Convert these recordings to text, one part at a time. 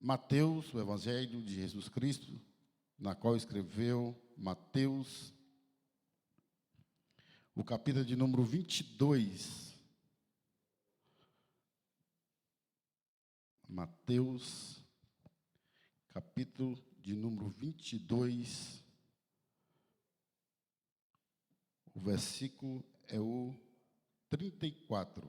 Mateus, o Evangelho de Jesus Cristo, na qual escreveu Mateus, o capítulo de número 22. Mateus, capítulo de número 22. O versículo é o 34.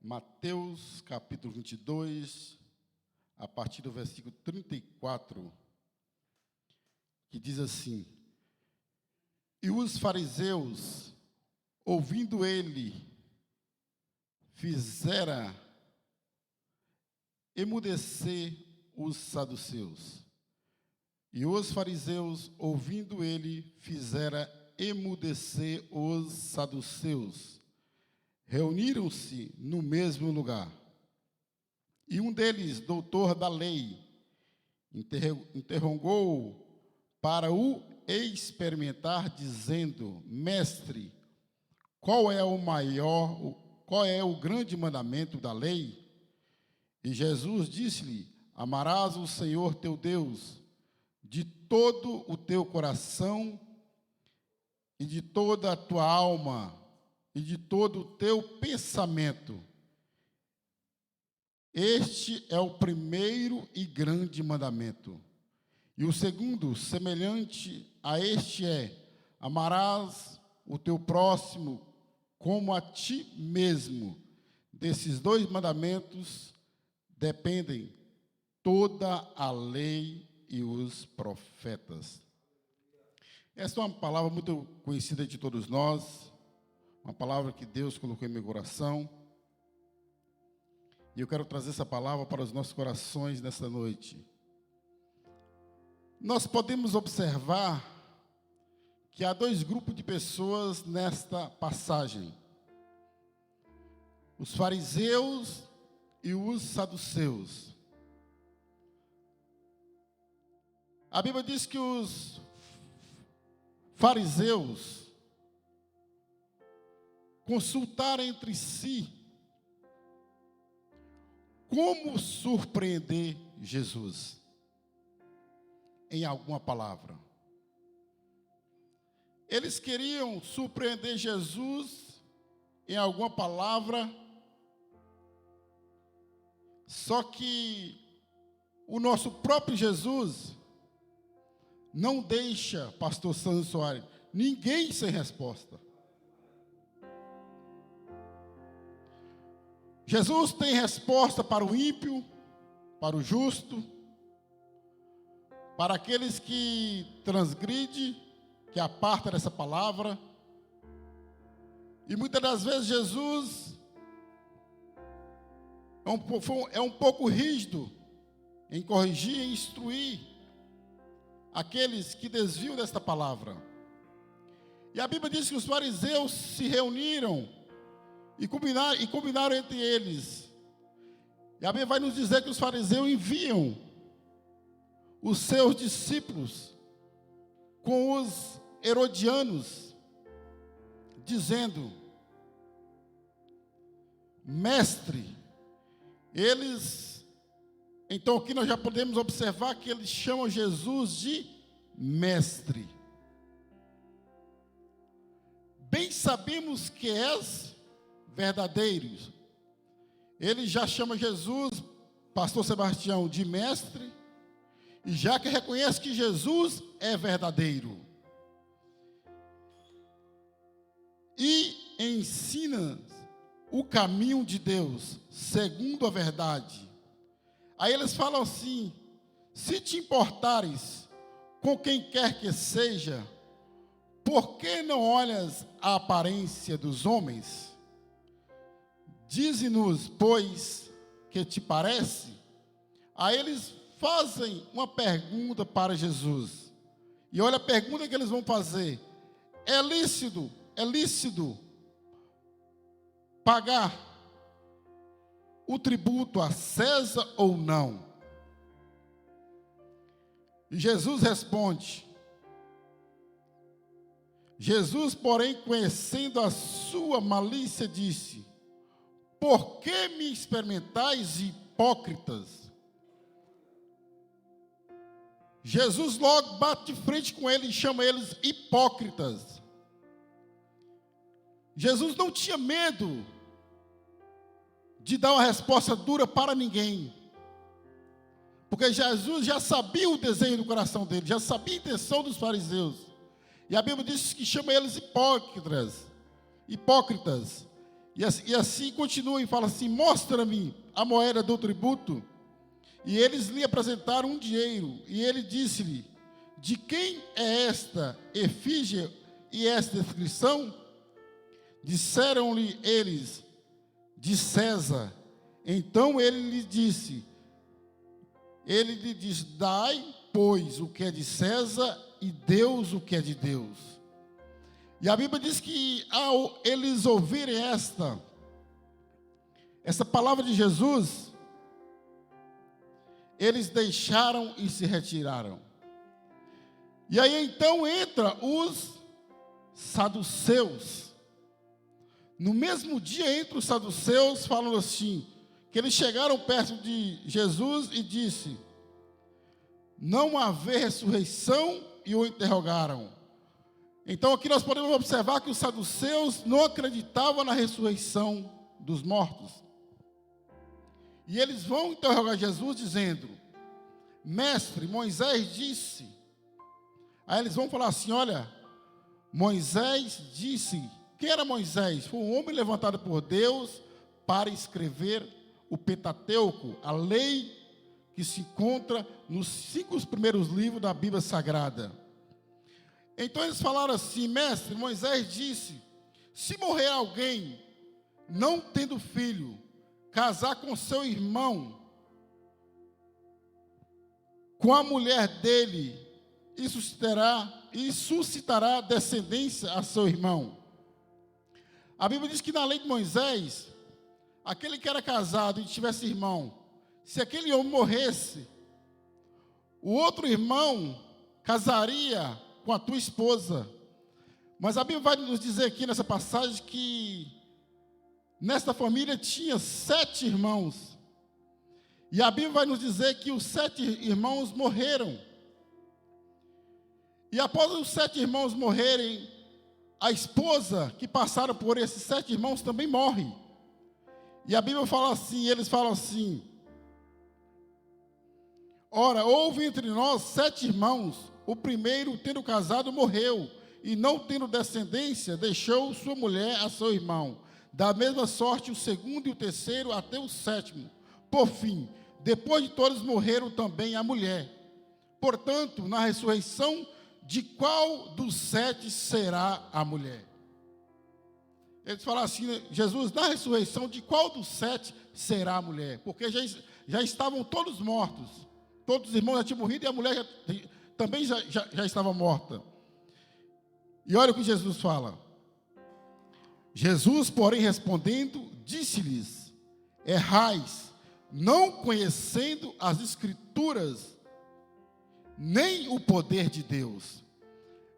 Mateus, capítulo 22, a partir do versículo 34, que diz assim: E os fariseus, ouvindo ele, fizera emudecer os saduceus. E os fariseus, ouvindo ele, fizera emudecer os saduceus. Reuniram-se no mesmo lugar. E um deles, doutor da lei, interrogou-o para o experimentar, dizendo: Mestre, qual é o grande mandamento da lei? E Jesus disse-lhe: Amarás o Senhor teu Deus de todo o teu coração e de toda a tua alma e de todo o teu pensamento. Este é o primeiro e grande mandamento. E o segundo, semelhante a este, é: amarás o teu próximo como a ti mesmo. Desses dois mandamentos dependem toda a lei e os profetas. Esta é uma palavra muito conhecida de todos nós, uma palavra que Deus colocou em meu coração. E eu quero trazer essa palavra para os nossos corações nesta noite. Nós podemos observar que há dois grupos de pessoas nesta passagem: os fariseus e os saduceus. A Bíblia diz que os fariseus consultaram entre si como surpreender Jesus em alguma palavra. Eles queriam surpreender Jesus em alguma palavra, só que o nosso próprio Jesus não deixa, pastor Sandro Soares, ninguém sem resposta. Jesus tem resposta para o ímpio, para o justo, para aqueles que transgridem, que apartam dessa palavra. E muitas das vezes Jesus é um pouco rígido em corrigir e instruir aqueles que desviam desta palavra. E a Bíblia diz que os fariseus se reuniram e combinaram entre eles. E a Bíblia vai nos dizer que os fariseus enviam os seus discípulos com os herodianos, dizendo: Mestre, então aqui nós já podemos observar que eles chamam Jesus de mestre. Bem sabemos que és verdadeiro. Ele já chama Jesus, pastor Sebastião, de mestre, e já que reconhece que Jesus é verdadeiro. E ensina o caminho de Deus, segundo a verdade. Aí eles falam assim: se te importares com quem quer que seja, por que não olhas a aparência dos homens? Dize-nos, pois, que te parece? Aí eles fazem uma pergunta para Jesus. E olha a pergunta que eles vão fazer: é lícito pagar o tributo a César ou não? E Jesus responde: Jesus, porém, conhecendo a sua malícia, disse: por que me experimentais, hipócritas? Jesus logo bate de frente com eles e chama eles hipócritas. Jesus não tinha medo de dar uma resposta dura para ninguém, porque Jesus já sabia o desejo do coração dele, já sabia a intenção dos fariseus. E a Bíblia diz que chama eles hipócritas. E assim continua e fala assim: mostra-me a moeda do tributo. E eles lhe apresentaram um dinheiro. E ele disse-lhe: de quem é esta efígie e esta inscrição? Disseram-lhe eles: de César. Então ele lhe disse: dai, pois, o que é de César, e Deus o que é de Deus. E a Bíblia diz que ao eles ouvirem essa palavra de Jesus, eles deixaram e se retiraram. E aí então entra os saduceus. No mesmo dia entra os saduceus, falando assim, que eles chegaram perto de Jesus e disse: não haver ressurreição, e o interrogaram. Então aqui nós podemos observar que os saduceus não acreditavam na ressurreição dos mortos. E eles vão interrogar Jesus dizendo: mestre, Moisés disse. Aí eles vão falar assim: olha, Moisés disse. Quem era Moisés? Foi um homem levantado por Deus para escrever o Pentateuco, a lei que se encontra nos 5 primeiros livros da Bíblia Sagrada. Então eles falaram assim: mestre, Moisés disse, se morrer alguém, não tendo filho, casar com seu irmão, com a mulher dele, e suscitará descendência a seu irmão. A Bíblia diz que na lei de Moisés, aquele que era casado e tivesse irmão, se aquele homem morresse, o outro irmão casaria com a tua esposa. Mas a Bíblia vai nos dizer aqui nessa passagem que nesta família tinha 7 irmãos. E a Bíblia vai nos dizer que os 7 irmãos morreram. E após os 7 irmãos morrerem, a esposa que passaram por esses 7 irmãos também morre. E a Bíblia fala assim, eles falam assim: ora, houve entre nós 7 irmãos, o primeiro, tendo casado, morreu, e não tendo descendência, deixou sua mulher a seu irmão. Da mesma sorte, o segundo e o terceiro, até o 7º. Por fim, depois de todos morreram também a mulher. Portanto, na ressurreição, de qual dos 7 será a mulher? Eles falam assim: Jesus, na ressurreição, de qual dos 7 será a mulher? Porque já estavam todos mortos. Todos os irmãos já tinham morrido e a mulher também já estava morta. E olha o que Jesus fala. Jesus, porém, respondendo, disse-lhes: errais, não conhecendo as Escrituras, nem o poder de Deus.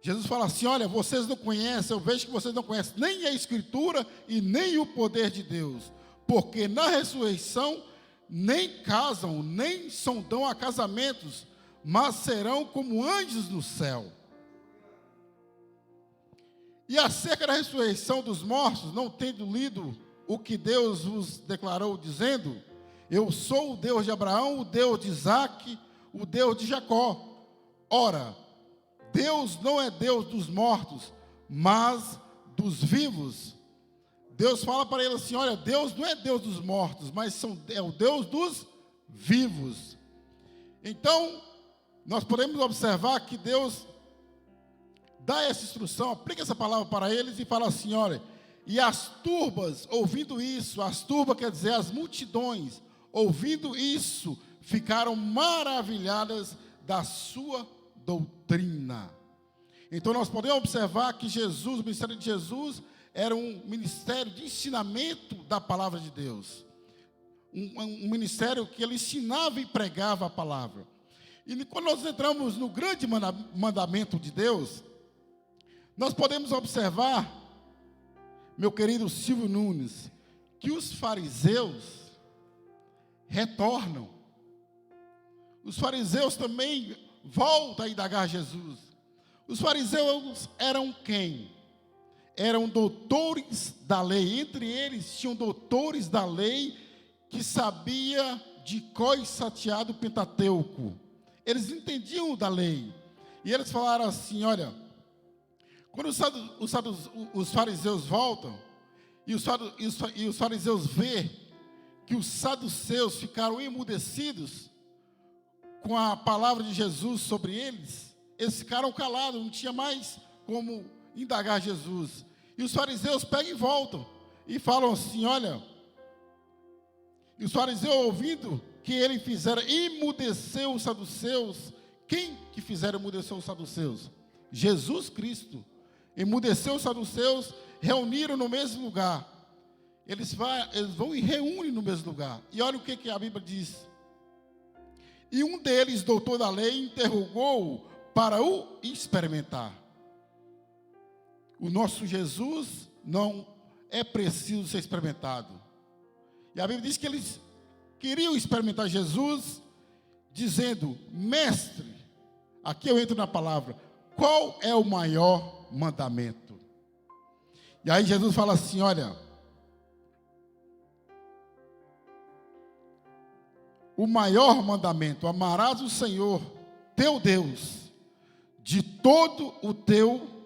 Jesus fala assim: olha, vocês não conhecem, eu vejo que vocês não conhecem nem a Escritura e nem o poder de Deus, porque na ressurreição nem casam, nem são dão a casamentos, mas serão como anjos no céu. E acerca da ressurreição dos mortos, não tendo lido o que Deus vos declarou, dizendo: eu sou o Deus de Abraão, o Deus de Isaque, o Deus de Jacó. Ora, Deus não é Deus dos mortos, mas dos vivos. Deus fala para ele assim: olha, Deus não é Deus dos mortos, mas é o Deus dos vivos. Então, nós podemos observar que Deus dá essa instrução, aplica essa palavra para eles e fala assim: olha, e as turbas, ouvindo isso, as turbas quer dizer as multidões, ouvindo isso, ficaram maravilhadas da sua doutrina. Então nós podemos observar que Jesus, o ministério de Jesus, era um ministério de ensinamento da palavra de Deus. Um ministério que ele ensinava e pregava a palavra. E quando nós entramos no grande mandamento de Deus, Nós podemos observar, meu querido Silvio Nunes, que os fariseus retornam. Os fariseus também voltam a indagar Jesus. Os fariseus eram quem? Eram doutores da lei. Entre eles tinham doutores da lei que sabia de cor e salteado o Pentateuco. Eles entendiam da lei. E eles falaram assim, olha, quando os fariseus voltam, e os fariseus vê que os saduceus ficaram emudecidos com a palavra de Jesus sobre eles, eles ficaram calados, não tinha mais como indagar Jesus. E os fariseus pegam e voltam, e falam assim, olha, e os fariseus ouvindo que ele fizera emudecer os saduceus. Quem que fizeram emudecer os saduceus? Jesus Cristo. Emudeceu os saduceus, reuniram no mesmo lugar. Eles vão e reúnem no mesmo lugar. E olha o que a Bíblia diz. E um deles, doutor da lei, interrogou para o experimentar. O nosso Jesus não é preciso ser experimentado. E a Bíblia diz que eles queriam experimentar Jesus, dizendo, mestre, aqui eu entro na palavra, qual é o maior mandamento? E aí Jesus fala assim, olha, o maior mandamento, amarás o Senhor, teu Deus, de todo o teu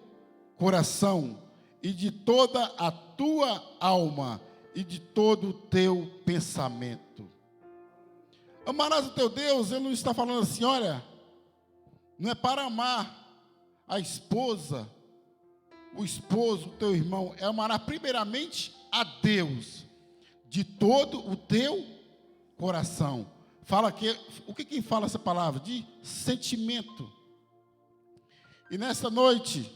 coração, e de toda a tua alma, e de todo o teu pensamento. Amarás o teu Deus, ele não está falando assim, olha, não é para amar a esposa, o esposo, o teu irmão, é amar primeiramente a Deus, de todo o teu coração. Fala que, o que fala essa palavra? De sentimento. E nesta noite,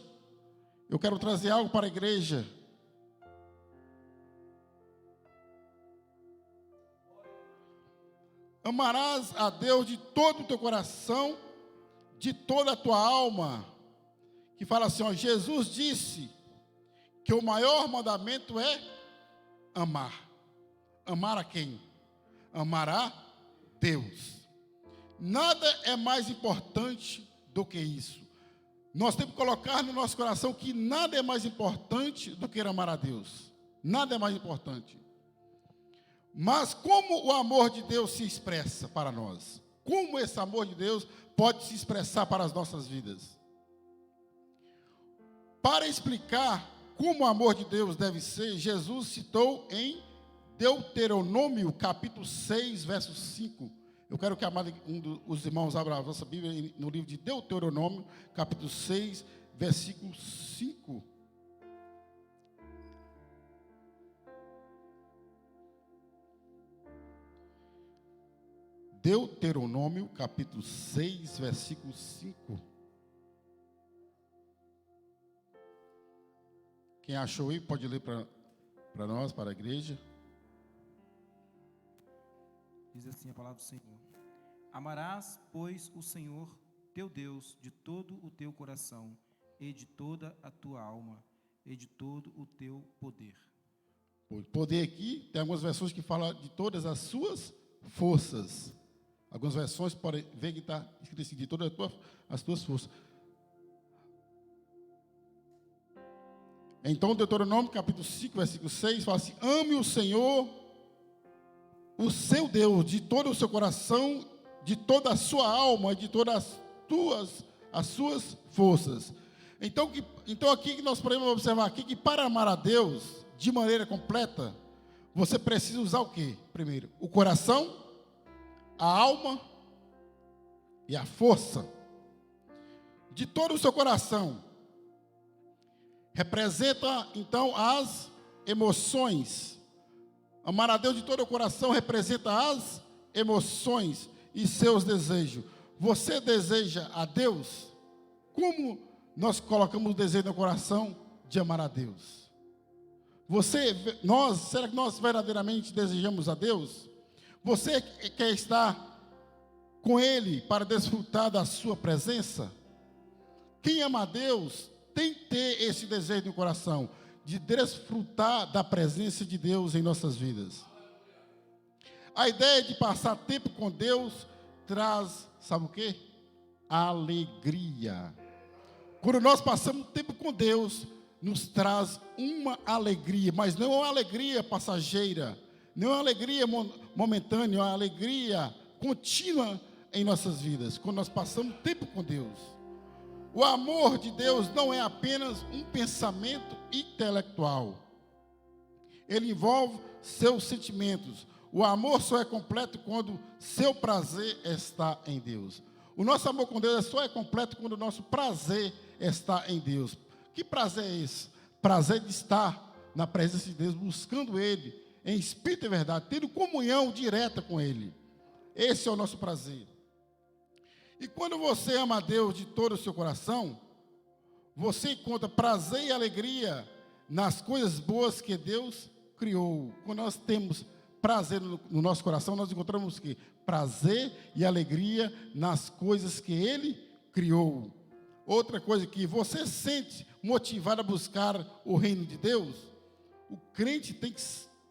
eu quero trazer algo para a igreja. Amarás a Deus de todo o teu coração, de toda a tua alma. Que fala assim, ó, Jesus disse que o maior mandamento é amar. Amar a quem? Amar a Deus. Nada é mais importante do que isso. Nós temos que colocar no nosso coração que nada é mais importante do que amar a Deus. Nada é mais importante. Mas como o amor de Deus se expressa para nós? Como esse amor de Deus pode se expressar para as nossas vidas? Para explicar como o amor de Deus deve ser, Jesus citou em Deuteronômio, capítulo 6, verso 5. Eu quero que os irmãos abram a vossa Bíblia no livro de Deuteronômio, capítulo 6, versículo 5. Deuteronômio, capítulo 6, versículo 5. Quem achou aí, pode ler para nós, para a igreja. Diz assim a palavra do Senhor. Amarás, pois, o Senhor, teu Deus, de todo o teu coração, e de toda a tua alma, e de todo o teu poder. O poder aqui, tem algumas versões que falam de todas as suas forças. Algumas versões podem ver que está escrito assim, de todas as tuas forças. Então, Deuteronômio, capítulo 5, versículo 6, fala assim, ame o Senhor, o seu Deus, de todo o seu coração, de toda a sua alma, de todas as suas forças. Então aqui que nós podemos observar aqui, que para amar a Deus, de maneira completa, você precisa usar o quê? Primeiro, o coração, a alma e a força. De todo o seu coração. Representa, então, as emoções. Amar a Deus de todo o coração representa as emoções e seus desejos. Você deseja a Deus? Como nós colocamos o desejo no coração de amar a Deus? Será que nós verdadeiramente desejamos a Deus? Você quer estar com Ele para desfrutar da sua presença? Quem ama a Deus tem que ter esse desejo no coração, de desfrutar da presença de Deus em nossas vidas. A ideia de passar tempo com Deus traz, sabe o quê? Alegria. Quando nós passamos tempo com Deus, nos traz uma alegria, mas não é uma alegria passageira, não é uma alegria momentânea, é uma alegria contínua em nossas vidas, quando nós passamos tempo com Deus. O amor de Deus não é apenas um pensamento intelectual. Ele envolve seus sentimentos. O amor só é completo quando seu prazer está em Deus. O nosso amor com Deus só é completo quando o nosso prazer está em Deus. Que prazer é esse? Prazer de estar na presença de Deus, buscando Ele em espírito e verdade, tendo comunhão direta com Ele. Esse é o nosso prazer. E quando você ama a Deus de todo o seu coração, você encontra prazer e alegria nas coisas boas que Deus criou. Quando nós temos prazer no nosso coração, nós encontramos que prazer e alegria nas coisas que Ele criou. Outra coisa que você sente motivado a buscar o reino de Deus, o crente tem que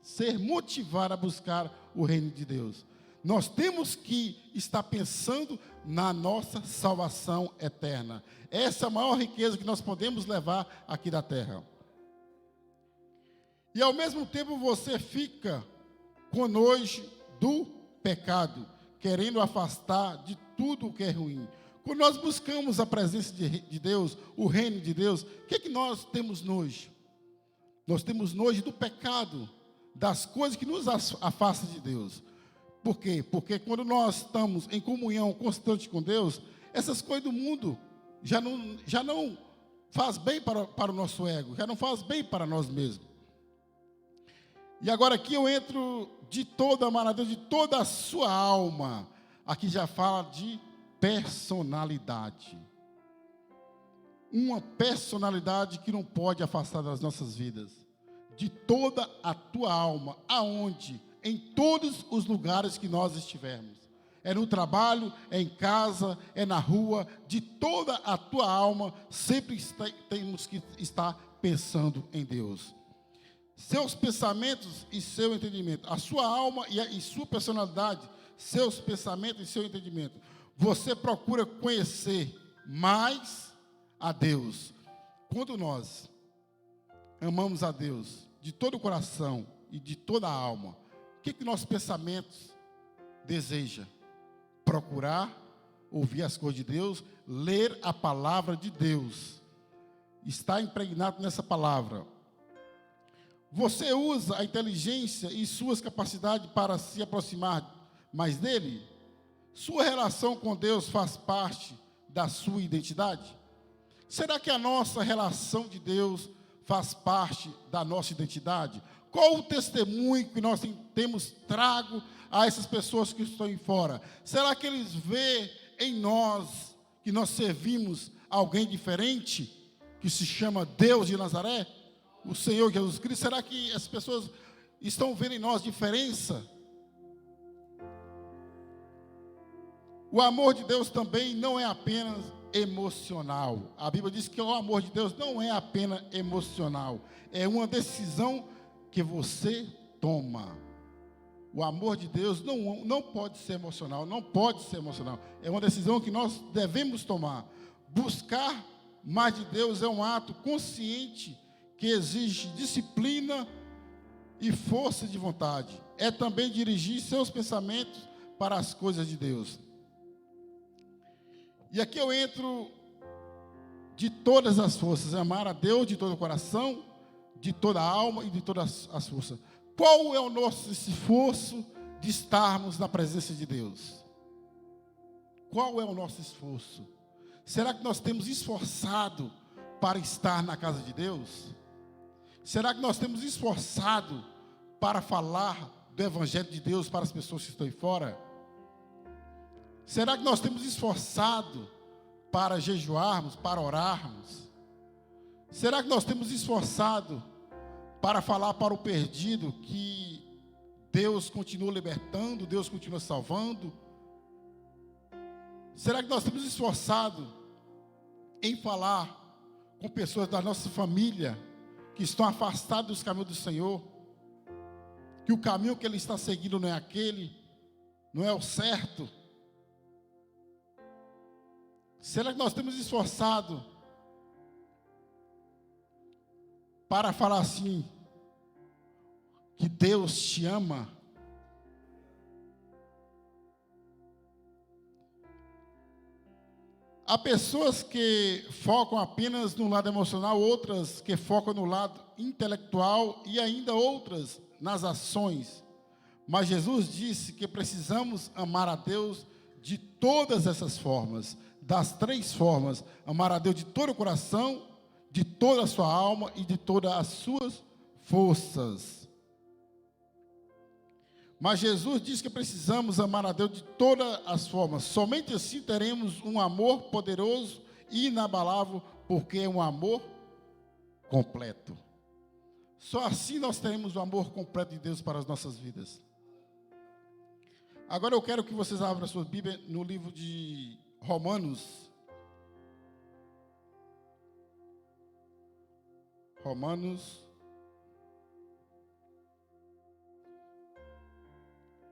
ser motivado a buscar o reino de Deus. Nós temos que estar pensando na nossa salvação eterna. Essa é a maior riqueza que nós podemos levar aqui da terra. E ao mesmo tempo você fica com nojo do pecado, querendo afastar de tudo o que é ruim. Quando nós buscamos a presença de Deus, o reino de Deus, o que é que nós temos nojo? Nós temos nojo do pecado, das coisas que nos afastam de Deus. Por quê? Porque quando nós estamos em comunhão constante com Deus, essas coisas do mundo já não faz bem para o nosso ego, já não faz bem para nós mesmos. E agora aqui eu entro de toda a amar a Deus, de toda a sua alma. Aqui já fala de personalidade. Uma personalidade que não pode afastar das nossas vidas. De toda a tua alma. Aonde? Em todos os lugares que nós estivermos. É no trabalho, é em casa, é na rua. De toda a tua alma, sempre temos que estar pensando em Deus. Seus pensamentos e seu entendimento. A sua alma e sua personalidade, seus pensamentos e seu entendimento. Você procura conhecer mais a Deus. Quando nós amamos a Deus de todo o coração e de toda a alma, o que nossos pensamentos desejam? Procurar ouvir as coisas de Deus, ler a palavra de Deus, estar impregnado nessa palavra. Você usa a inteligência e suas capacidades para se aproximar mais dele? Sua relação com Deus faz parte da sua identidade? Será que a nossa relação de Deus faz parte da nossa identidade? Qual o testemunho que nós temos trago a essas pessoas que estão aí fora? Será que eles veem em nós que nós servimos alguém diferente, que se chama Deus de Nazaré? O Senhor Jesus Cristo? Será que as pessoas estão vendo em nós diferença? O amor de Deus também não é apenas emocional. A Bíblia diz que o amor de Deus não é apenas emocional. É uma decisão que você toma. O amor de Deus não pode ser emocional, não pode ser emocional. É uma decisão que nós devemos tomar. Buscar mais de Deus é um ato consciente que exige disciplina e força de vontade. É também dirigir seus pensamentos para as coisas de Deus. E aqui eu entro de todas as forças, amar a Deus de todo o coração, de toda a alma e de todas as forças. Qual é o nosso esforço de estarmos na presença de Deus? Qual é o nosso esforço? Será que nós temos esforçado para estar na casa de Deus? Será que nós temos esforçado para falar do Evangelho de Deus para as pessoas que estão aí fora? Será que nós temos esforçado para jejuarmos, para orarmos? Será que nós temos esforçado para falar para o perdido que Deus continua libertando, Deus continua salvando? Será que nós temos esforçado em falar com pessoas da nossa família que estão afastadas dos caminhos do Senhor, que o caminho que ele está seguindo não é aquele, não é o certo? Será que nós temos esforçado para falar assim, que Deus te ama? Há pessoas que focam apenas no lado emocional, outras que focam no lado intelectual e ainda outras nas ações. Mas Jesus disse que precisamos amar a Deus de todas essas formas, das 3 formas: amar a Deus de todo o coração, de toda a sua alma e de todas as suas forças. Mas Jesus diz que precisamos amar a Deus de todas as formas. Somente assim teremos um amor poderoso e inabalável, porque é um amor completo. Só assim nós teremos o amor completo de Deus para as nossas vidas. Agora eu quero que vocês abram a sua Bíblia no livro de Romanos.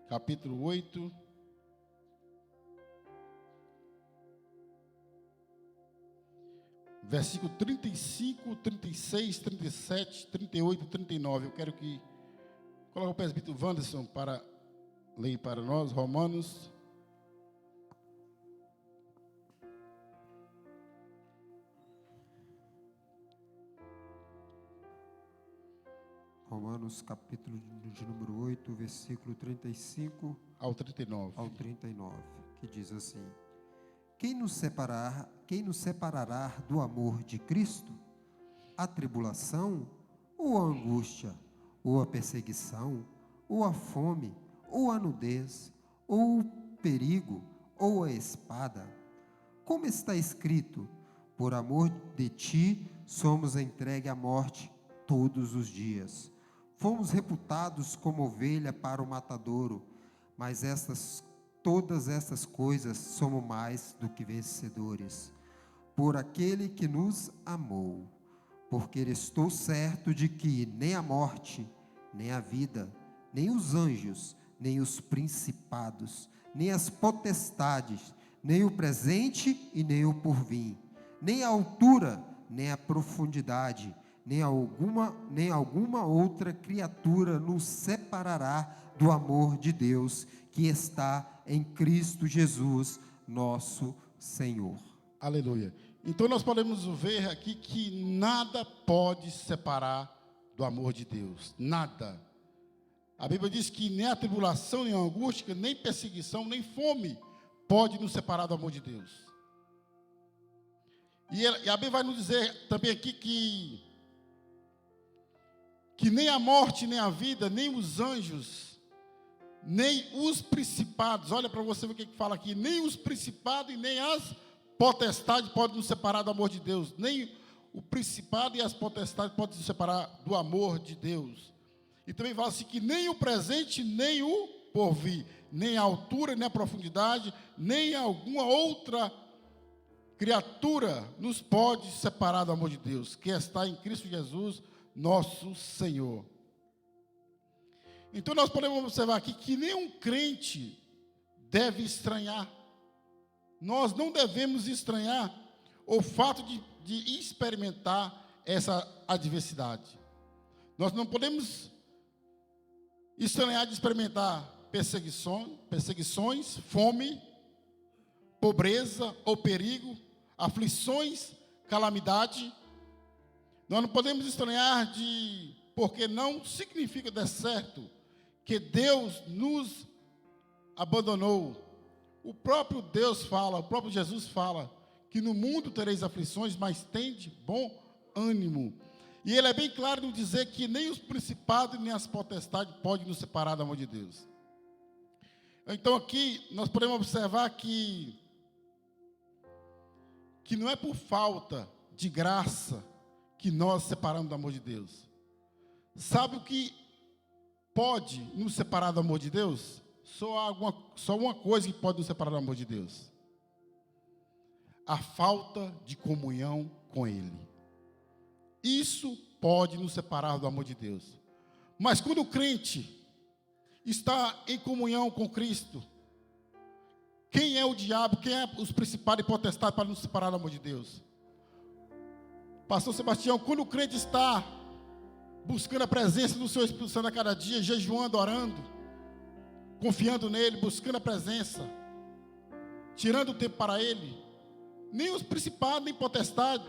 Capítulo 8. Versículo 35, 36, 37, 38, 39. Eu quero que coloque o presbítero Wanderson para ler para nós, Romanos. Romanos, capítulo de número 8, versículo 35 ao 39. ao 39, que diz assim: Quem nos separará do amor de Cristo? A tribulação, ou a angústia, ou a perseguição, ou a fome, ou a nudez, ou o perigo, ou a espada? Como está escrito: por amor de ti somos entregues à morte todos os dias. Fomos reputados como ovelha para o matadouro, mas todas estas coisas somos mais do que vencedores, por aquele que nos amou. Porque estou certo de que nem a morte, nem a vida, nem os anjos, nem os principados, nem as potestades, nem o presente e nem o porvir, nem a altura, nem a profundidade, nem alguma outra criatura nos separará do amor de Deus que está em Cristo Jesus, nosso Senhor. Aleluia. Então nós podemos ver aqui que nada pode separar do amor de Deus. Nada. A Bíblia diz que nem a tribulação, nem a angústia, nem perseguição, nem fome pode nos separar do amor de Deus. E a Bíblia vai nos dizer também aqui que nem a morte, nem a vida, nem os anjos, nem os principados, olha para você ver o que fala aqui, nem os principados e nem as potestades podem nos separar do amor de Deus, nem o principado e as potestades podem nos separar do amor de Deus. E também fala assim que nem o presente, nem o porvir, nem a altura, nem a profundidade, nem alguma outra criatura nos pode separar do amor de Deus, que está em Cristo Jesus, nosso Senhor. Então nós podemos observar aqui que nenhum crente deve estranhar. Nós não devemos estranhar o fato de experimentar essa adversidade. Nós não podemos estranhar de experimentar perseguições, fome, pobreza ou perigo, aflições, calamidade. Nós não podemos estranhar porque não significa de certo que Deus nos abandonou. O próprio Deus fala, o próprio Jesus fala, que no mundo tereis aflições, mas tende bom ânimo. E ele é bem claro em dizer que nem os principados nem as potestades podem nos separar do amor de Deus. Então aqui nós podemos observar que não é por falta de graça que nós separamos do amor de Deus. Sabe o que pode nos separar do amor de Deus? Só uma coisa que pode nos separar do amor de Deus: a falta de comunhão com Ele. Isso pode nos separar do amor de Deus. Mas quando o crente está em comunhão com Cristo, quem é o diabo, quem é os principais e potestades para nos separar do amor de Deus? Pastor Sebastião, quando o crente está buscando a presença do seu Espírito Santo a cada dia, jejuando, orando, confiando nele, buscando a presença, tirando o tempo para ele, nem os principados, nem potestades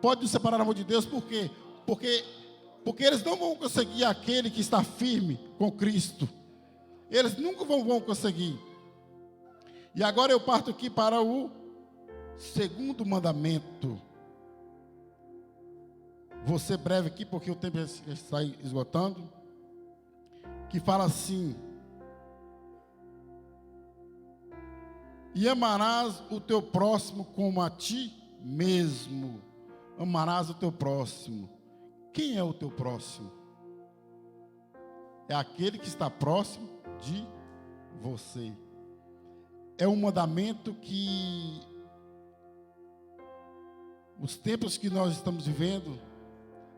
podem nos separar do amor de Deus. Por quê? Porque eles não vão conseguir aquele que está firme com Cristo. Eles nunca vão conseguir. E agora eu parto aqui para o segundo mandamento. Vou ser breve aqui porque o tempo já está esgotando. Que fala assim: e amarás o teu próximo como a ti mesmo. Amarás o teu próximo. Quem é o teu próximo? É aquele que está próximo de você. É um mandamento que os tempos que nós estamos vivendo,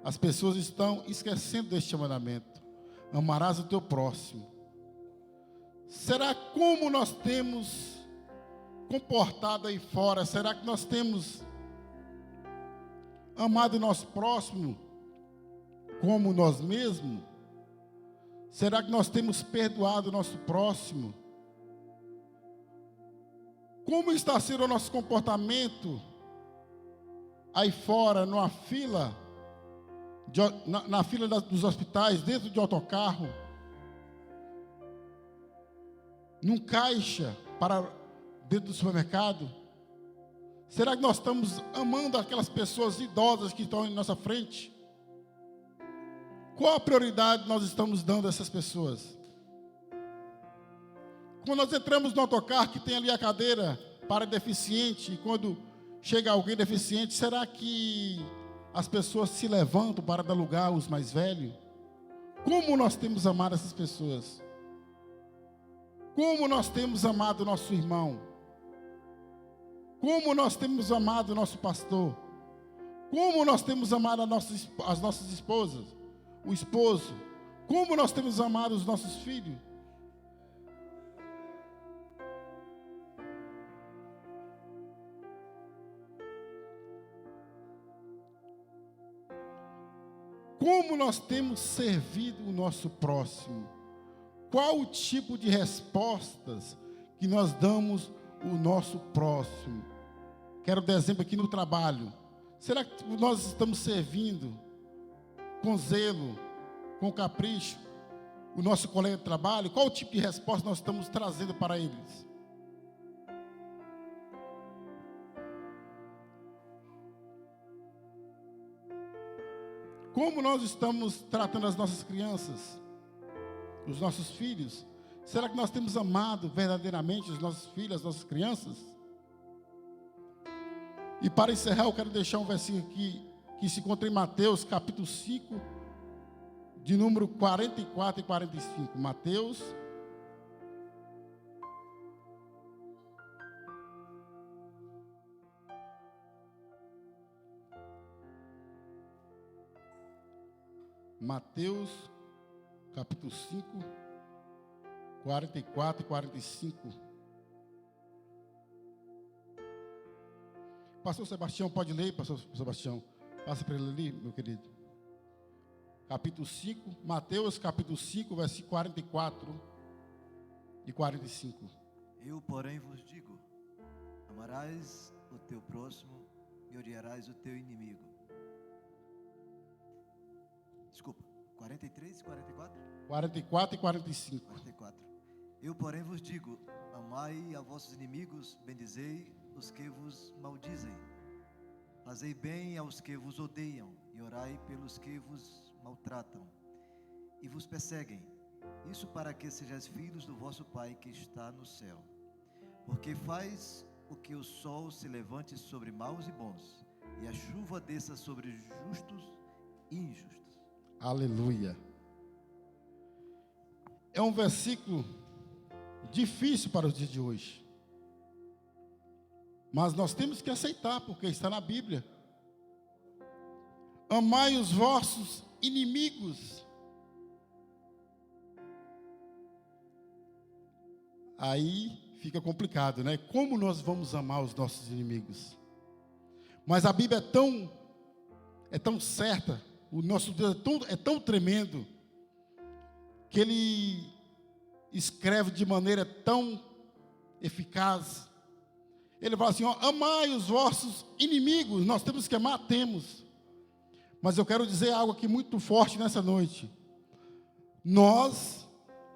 as pessoas estão esquecendo deste mandamento. Amarás o teu próximo. Será como nós temos comportado aí fora? Será que nós temos amado o nosso próximo como nós mesmos? Será que nós temos perdoado o nosso próximo? Como está sendo o nosso comportamento aí fora, numa fila, na fila dos hospitais, dentro de autocarro, num caixa para dentro do supermercado? Será que nós estamos amando aquelas pessoas idosas que estão em nossa frente? Qual a prioridade nós estamos dando a essas pessoas? Quando nós entramos no autocarro que tem ali a cadeira para deficiente, e quando chega alguém deficiente, será que as pessoas se levantam para dar lugar aos mais velhos? Como nós temos amado essas pessoas? Como nós temos amado o nosso irmão? Como nós temos amado o nosso pastor? Como nós temos amado as nossas esposas? O esposo? Como nós temos amado os nossos filhos? Como nós temos servido o nosso próximo? Qual o tipo de respostas que nós damos ao nosso próximo? Quero dar exemplo aqui no trabalho. Será que nós estamos servindo com zelo, com capricho, o nosso colega de trabalho? Qual o tipo de resposta nós estamos trazendo para eles? Como nós estamos tratando as nossas crianças, os nossos filhos? Será que nós temos amado verdadeiramente os nossos filhos, as nossas crianças? E para encerrar, eu quero deixar um versículo aqui, que se encontra em Mateus, capítulo 5, de número 44 e 45. Mateus, capítulo 5, 44 e 45. Pastor Sebastião, pode ler, Pastor Sebastião? Passa para ele ali, meu querido. Capítulo 5, Mateus, capítulo 5, versículo 44 e 45. Eu, porém, vos digo: amarás o teu próximo e odiarás o teu inimigo. Desculpa, 43 e 44? 44 e 45. 44. Eu, porém, vos digo: amai a vossos inimigos, bendizei os que vos maldizem. Fazei bem aos que vos odeiam e orai pelos que vos maltratam e vos perseguem. Isso para que sejais filhos do vosso Pai que está no céu. Porque faz o que o sol se levante sobre maus e bons, e a chuva desça sobre justos e injustos. Aleluia. É um versículo difícil para os dias de hoje. Mas nós temos que aceitar, porque está na Bíblia. amai os vossos inimigos. Aí fica complicado, né? Como nós vamos amar os nossos inimigos? Mas a Bíblia é tão certa, o nosso Deus é tão tremendo, que Ele escreve de maneira tão eficaz. Ele fala assim, ó, amai os vossos inimigos. Nós temos que amar? Temos. Mas eu quero dizer algo aqui muito forte nessa noite. Nós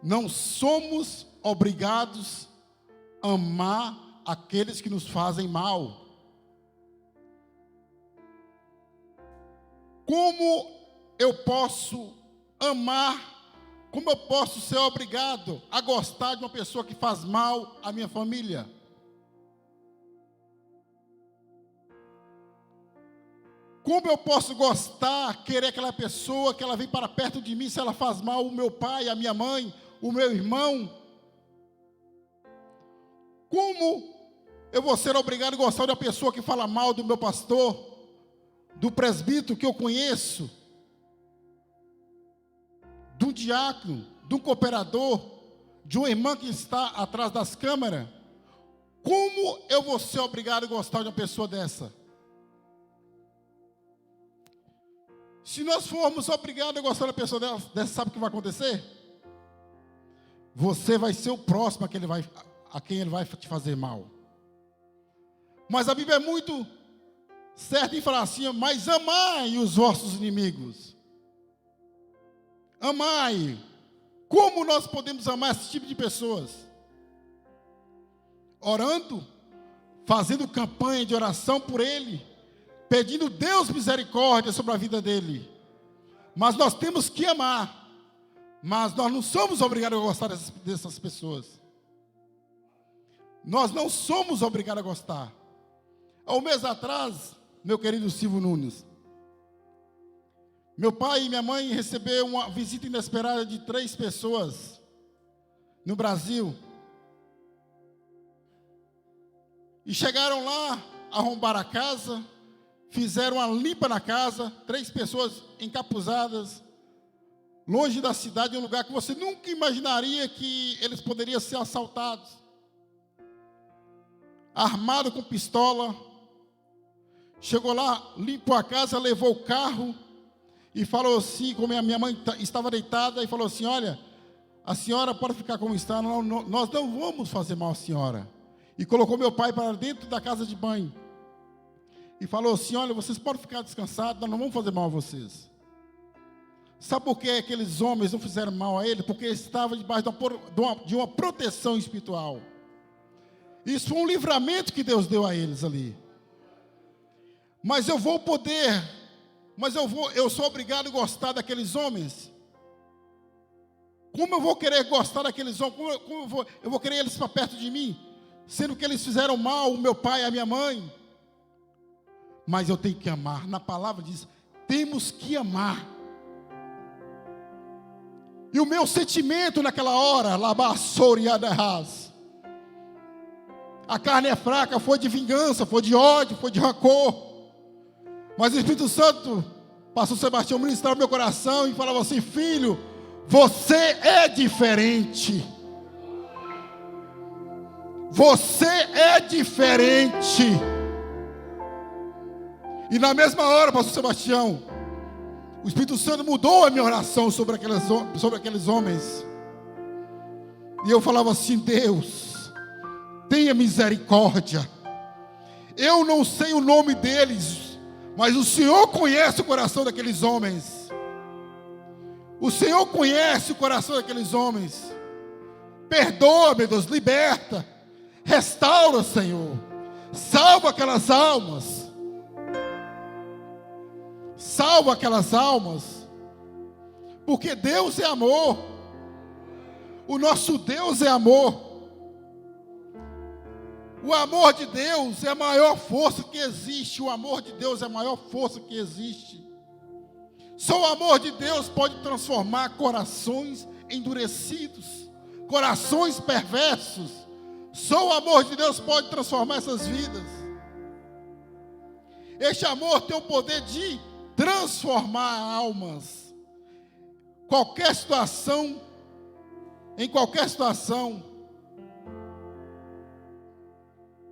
não somos obrigados a amar aqueles que nos fazem mal. Como eu posso amar, como eu posso ser obrigado a gostar de uma pessoa que faz mal à minha família? Como eu posso gostar, querer aquela pessoa, que ela vem para perto de mim, se ela faz mal o meu pai, a minha mãe, o meu irmão? Como eu vou ser obrigado a gostar de uma pessoa que fala mal do meu pastor, do presbítero que eu conheço, de um diácono, de um cooperador, de uma irmã que está atrás das câmeras? Como eu vou ser obrigado a gostar de uma pessoa dessa? Se nós formos obrigados a gostar de uma pessoa dessa, sabe o que vai acontecer? Você vai ser o próximo a quem ele vai te fazer mal. Mas a Bíblia é muito certa em falar assim, mas amai os vossos inimigos. Amai. Como nós podemos amar esse tipo de pessoas? Orando, fazendo campanha de oração por ele, pedindo Deus misericórdia sobre a vida dele. Mas nós temos que amar. Mas nós não somos obrigados a gostar dessas pessoas. Nós não somos obrigados a gostar. Há um mês atrás, meu querido Silvio Nunes, meu pai e minha mãe receberam uma visita inesperada de 3 pessoas no Brasil. E chegaram lá, arrombaram a casa, fizeram uma limpa na casa, 3 pessoas encapuzadas, longe da cidade, em um lugar que você nunca imaginaria que eles poderiam ser assaltados. Armado com pistola. Chegou lá, limpou a casa, levou o carro e falou assim, como a minha mãe estava deitada, e falou assim, olha, a senhora pode ficar como está, nós não vamos fazer mal à senhora. E colocou meu pai para dentro da casa de banho. E falou assim, olha, vocês podem ficar descansados, nós não vamos fazer mal a vocês. Sabe por que aqueles homens não fizeram mal a ele? Porque eles estavam debaixo de uma proteção espiritual. Isso foi um livramento que Deus deu a eles ali. Mas eu sou obrigado a gostar daqueles homens? Como eu vou querer gostar daqueles homens? Como eu vou querer eles para perto de mim? Sendo que eles fizeram mal, o meu pai, a minha mãe. Mas eu tenho que amar. Na palavra diz, temos que amar. E o meu sentimento naquela hora, a carne é fraca, foi de vingança, foi de ódio, foi de rancor. Mas o Espírito Santo, pastor Sebastião, ministrava meu coração e falava assim, filho, você é diferente. Você é diferente. E na mesma hora, pastor Sebastião, o Espírito Santo mudou a minha oração sobre aqueles homens. E eu falava assim, Deus, tenha misericórdia. Eu não sei o nome deles, mas o Senhor conhece o coração daqueles homens. O Senhor conhece o coração daqueles homens. Perdoa, meu Deus, liberta. Restaura, Senhor. Salva aquelas almas. Salva aquelas almas. Porque Deus é amor. O nosso Deus é amor. O amor de Deus é a maior força que existe. O amor de Deus é a maior força que existe. Só o amor de Deus pode transformar corações endurecidos, corações perversos. Só o amor de Deus pode transformar essas vidas. Este amor tem o poder de transformar almas. Qualquer situação, em qualquer situação,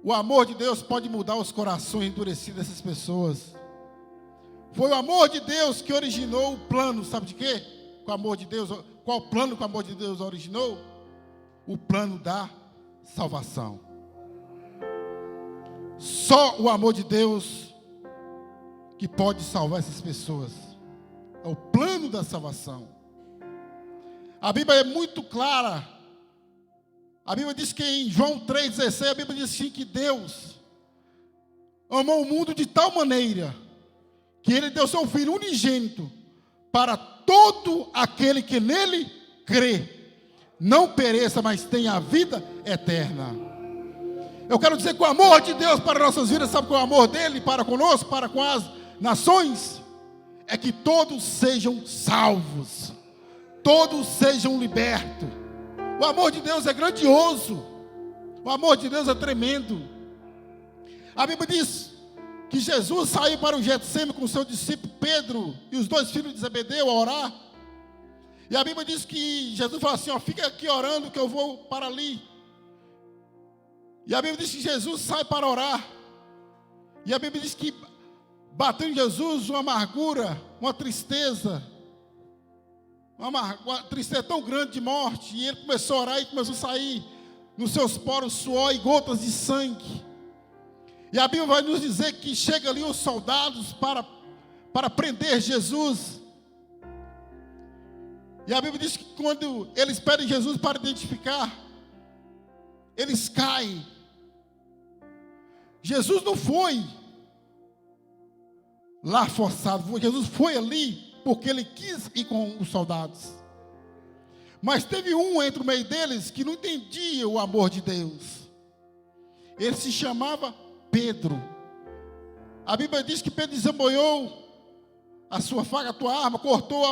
o amor de Deus pode mudar os corações endurecidos dessas pessoas. Foi o amor de Deus que originou o plano, sabe de quê? Com o amor de Deus, qual plano que o amor de Deus originou? O plano da salvação. Só o amor de Deus que pode salvar essas pessoas. É o plano da salvação. A Bíblia é muito clara. A Bíblia diz que em João 3,16, a Bíblia diz assim, que Deus amou o mundo de tal maneira que Ele deu seu Filho unigênito para todo aquele que nele crê, não pereça, mas tenha a vida eterna. Eu quero dizer que o amor de Deus para nossas vidas, sabe qual é o amor dele para conosco, para com as nações? É que todos sejam salvos, todos sejam libertos. O amor de Deus é grandioso, o amor de Deus é tremendo. A Bíblia diz que Jesus saiu para o Getsêmani com o seu discípulo Pedro e os 2 filhos de Zebedeu a orar. E a Bíblia diz que Jesus falou assim, ó, fica aqui orando que eu vou para ali. E a Bíblia diz que Jesus sai para orar. E a Bíblia diz que bateu em Jesus uma amargura, uma tristeza. Uma tristeza tão grande de morte. E ele começou a orar e começou a sair nos seus poros suor e gotas de sangue. E a Bíblia vai nos dizer que chega ali os soldados para prender Jesus. E a Bíblia diz que quando eles pedem Jesus para identificar, eles caem. Jesus não foi lá forçado, Jesus foi ali porque ele quis ir com os soldados. Mas teve um entre o meio deles que não entendia o amor de Deus. Ele se chamava Pedro. A Bíblia diz que Pedro desembanhou a sua faca, a tua arma, cortou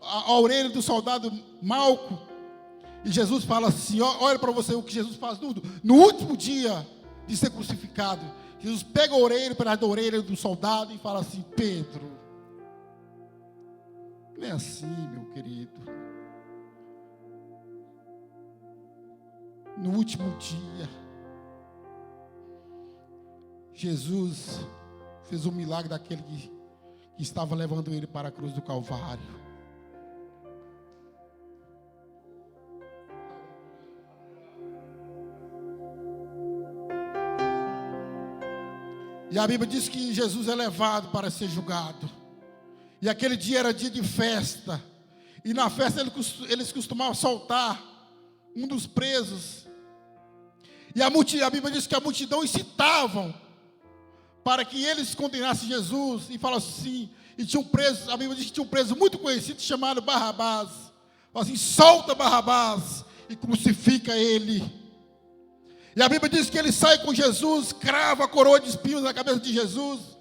a orelha do soldado Malco. E Jesus fala assim, olha para você o que Jesus faz no último dia de ser crucificado. Jesus pega a orelha, pedaço da orelha do soldado e fala assim, Pedro, não é assim, meu querido. No último dia, Jesus fez um milagre daquele que estava levando ele para a cruz do Calvário. E a Bíblia diz que Jesus é levado para ser julgado. E aquele dia era dia de festa. E na festa eles costumavam soltar um dos presos. E a Bíblia diz que a multidão incitavam para que eles condenassem Jesus. E falavam assim, e tinha um preso, a Bíblia diz que tinha um preso muito conhecido chamado Barrabás. Fala assim, solta Barrabás e crucifica ele. E a Bíblia diz que ele sai com Jesus, crava a coroa de espinhos na cabeça de Jesus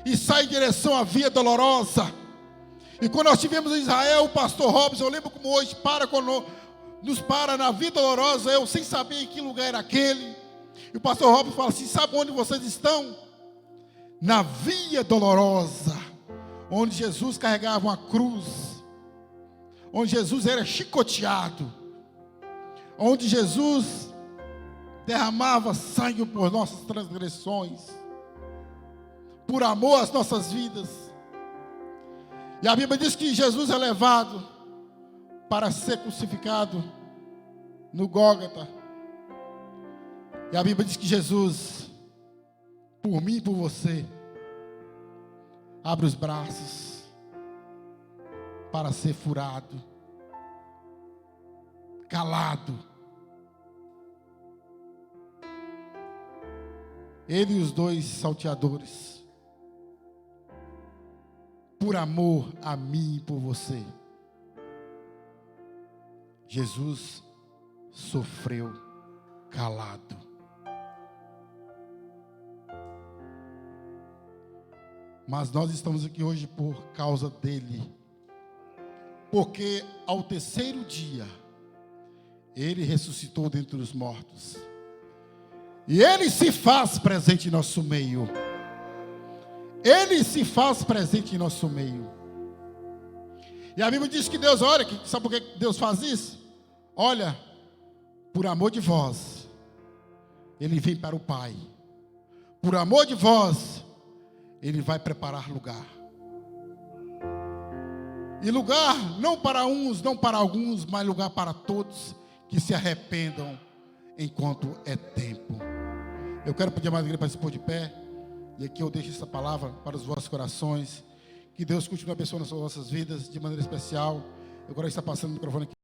e sai em direção à via dolorosa. E quando nós estivemos em Israel, o pastor Robson, eu lembro como hoje nos para na via dolorosa, eu sem saber em que lugar era aquele. E o pastor Robson fala assim, sabe onde vocês estão? Na via dolorosa, onde Jesus carregava uma cruz, onde Jesus era chicoteado, onde Jesus derramava sangue por nossas transgressões, por amor às nossas vidas. E a Bíblia diz que Jesus é levado para ser crucificado no Gólgota. E a Bíblia diz que Jesus, por mim e por você, abre os braços para ser furado, calado. Ele e os 2 salteadores, por amor a mim e por você, Jesus sofreu calado. Mas nós estamos aqui hoje por causa dele, porque ao 3º dia, ele ressuscitou dentre os mortos. E ele se faz presente em nosso meio. Ele se faz presente em nosso meio. E a Bíblia diz que Deus, olha, sabe por que Deus faz isso? Olha, por amor de vós, Ele vem para o Pai. Por amor de vós, Ele vai preparar lugar. E lugar não para uns, não para alguns, mas lugar para todos que se arrependam enquanto é tempo. Eu quero pedir a mais igreja para se pôr de pé. E aqui eu deixo essa palavra para os vossos corações. Que Deus continue abençoando as vossas vidas de maneira especial. Eu agora está passando o microfone aqui.